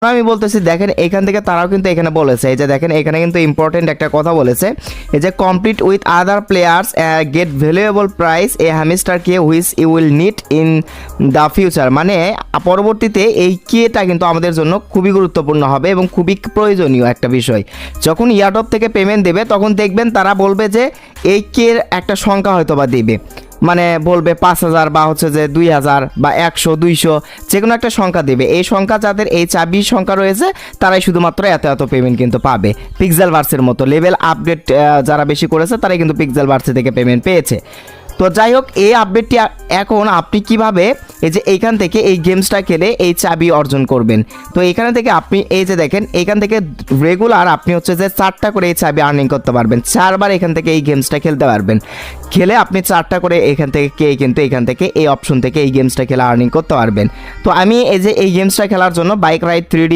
আমি বলতেছি দেখেন এখান থেকে তারাও কিন্তু এখানে বলেছে, এই যে দেখেন এখানে কিন্তু ইম্পর্টেন্ট একটা কথা বলেছে, এই যে complete with other players get valuable price a hamster key which you will need in the future. মানে পরবর্তীতে এই কেটা কিন্তু আমাদের জন্য খুবই গুরুত্বপূর্ণ হবে এবং খুবই প্রয়োজনীয় একটা বিষয়। যখন ইয়ারড্রপ থেকে পেমেন্ট দেবে তখন দেখবেন তারা বলবে যে এই কের একটা সংখ্যা হয়তো বা দেবে, মানে বলবে 5,000 বা হচ্ছে যে 2,000 বা 100 200 যে কোনো একটা সংখ্যা দেবে। এই সংখ্যা যাদের এই চাবি সংখ্যা রয়েছে তারাই শুধুমাত্র এত এত পেমেন্ট কিন্তু পাবে। পিক্সেল ভার্সের মতো লেভেল আপডেট যারা বেশি করেছে তারাই কিন্তু পিক্সেল ভার্সে থেকে পেমেন্ট পেয়েছে। তো যাই হোক, এই আপডেটটি এখন আপনি কিভাবে এই যে এইখান থেকে এই গেমসটা খেলে এই চাবি অর্জন করবেন। তো এখানে থেকে আপনি এই যে দেখেন এখান থেকে রেগুলার আপনি হচ্ছে যে 4টা করে এই চাবি আর্নিং করতে পারবেন, 4বার এখান থেকে এই গেমসটা খেলতে পারবেন। খেলে আপনি 4টা করে এখান থেকে কিন্তু এখান থেকে এই অপশন থেকে এই গেমসটা খেলে আর্নিং করতে পারবেন। তো আমি এই যে এই গেমসটা খেলার জন্য বাইক রাইড 3D